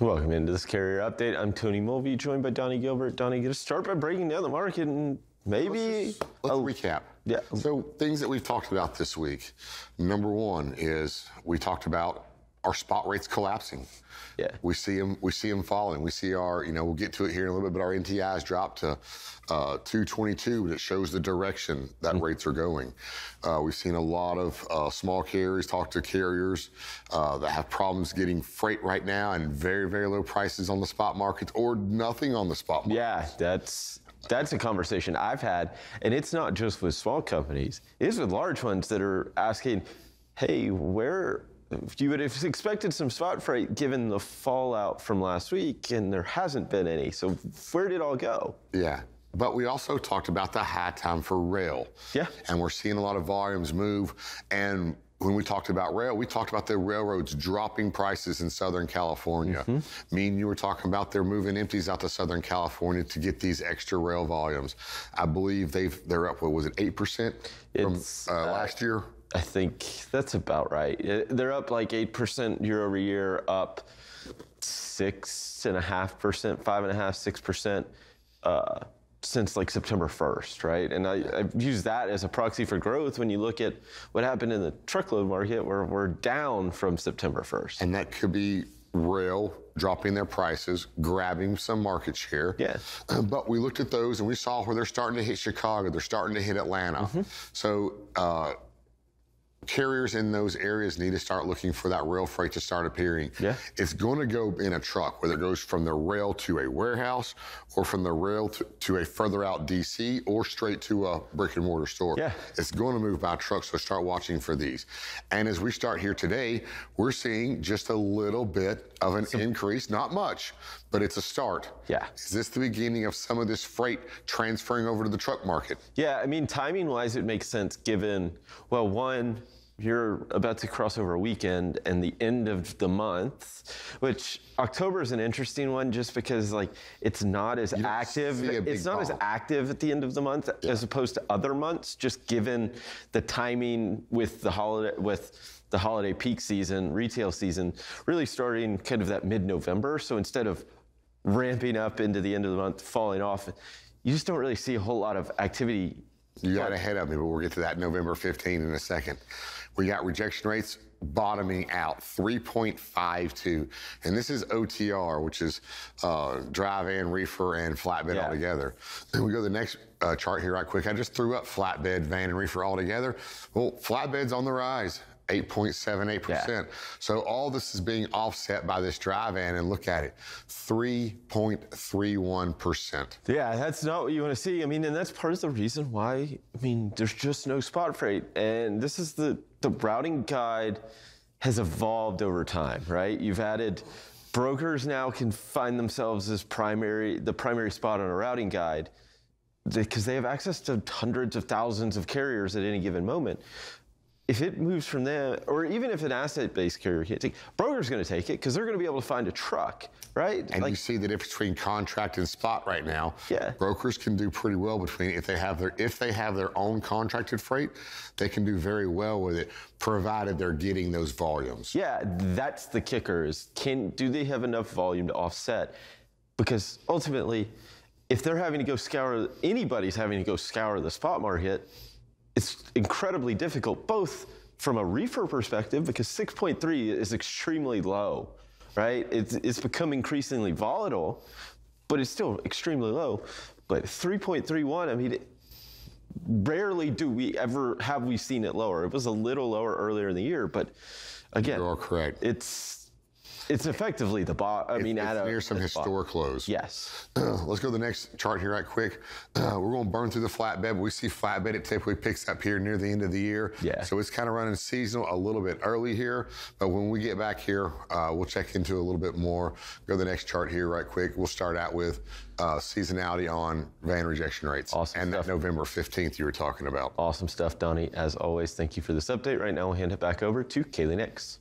Welcome into this carrier update. I'm Tony Mulvey, joined by Donny Gilbert. Donny, get us start by breaking down the market and maybe let's recap. Yeah. So things that we've talked about this week. Number one is we talked about our spot rates collapsing. Yeah. We see them falling. We see our, we'll get to it here in a little bit, but our NTIs dropped to 222, and it shows the direction that rates are going. We've seen a lot of small carriers talk to carriers that have problems getting freight right now and very, very low prices on the spot market or nothing on the spot market. Yeah, that's a conversation I've had, and it's not just with small companies. It is with large ones that are asking, hey, where you would have expected some spot freight given the fallout from last week, and there hasn't been any. So where did it all go? Yeah. But we also talked about the high time for rail. Yeah. And we're seeing a lot of volumes move. And when we talked about rail, we talked about the railroads dropping prices in Southern California. Me and you were talking about they're moving empties out to Southern California to get these extra rail volumes. I believe they're up, what was it, 8% from last year? I think that's about right. They're up like 8% year over year, up 6.5%, 5.5%, 6%. Since like September 1st, right? And I've used that as a proxy for growth when you look at what happened in the truckload market where we're down from September 1st. And that could be rail dropping their prices, grabbing some market share. Yeah. But we looked at those and we saw where they're starting to hit Chicago, they're starting to hit Atlanta. So carriers in those areas need to start looking for that rail freight to start appearing. Yeah. It's going to go in a truck, whether it goes from the rail to a warehouse or from the rail to a further out DC or straight to a brick and mortar store. Yeah. It's going to move by truck, so start watching for these. And as we start here today, we're seeing just a little bit of an increase, not much, but it's a start. Yeah. Is this the beginning of some of this freight transferring over to the truck market? Yeah, I mean, timing-wise, it makes sense given, well, one, you're about to cross over a weekend and the end of the month, which October is an interesting one just because like it's not as active. It's not as active at the end of the month as opposed to other months, just given the timing with the holiday peak season, retail season, really starting kind of that mid-November. So instead of ramping up into the end of the month, falling off, you just don't really see a whole lot of activity. You got ahead of me, but we'll get to that November 15 in a second. We got rejection rates bottoming out, 3.52. And this is OTR, which is dry van, reefer, and flatbed all together. Then we go to the next chart here right quick. I just threw up flatbed, van, and reefer all together. Well, flatbed's on the rise. 8.78%. Yeah. So all this is being offset by this dry van, and look at it, 3.31%. Yeah, that's not what you want to see. I mean, and that's part of the reason why, I mean, there's just no spot freight. And this is the routing guide has evolved over time, right? You've added brokers now can find themselves as the primary spot on a routing guide because they have access to hundreds of thousands of carriers at any given moment. If it moves from there, or even if an asset-based carrier can't take, broker's going to take it because they're going to be able to find a truck, right? And you see the difference between contract and spot right now. Yeah. Brokers can do pretty well between if they have their own contracted freight, they can do very well with it, provided they're getting those volumes. Yeah, that's the kicker is do they have enough volume to offset? Because ultimately, if they're having to go anybody's having to go scour the spot market, it's incredibly difficult, both from a reefer perspective, because 6.3 is extremely low, right? It's become increasingly volatile, but it's still extremely low. But 3.31, I mean, rarely have we seen it lower. It was a little lower earlier in the year, but again, you are correct. It's effectively the bottom. I mean, it's near some historic lows. Yes. Let's go to the next chart here right quick. We're going to burn through the flatbed, but we see flatbed, it typically picks up here near the end of the year. Yeah. So it's kind of running seasonal a little bit early here, but when we get back here, we'll check into a little bit more. Go to the next chart here right quick. We'll start out with seasonality on van rejection rates. Awesome and stuff. That November 15th you were talking about. Awesome stuff, Donny. As always, thank you for this update. Right now, we'll hand it back over to Kaylee Nix.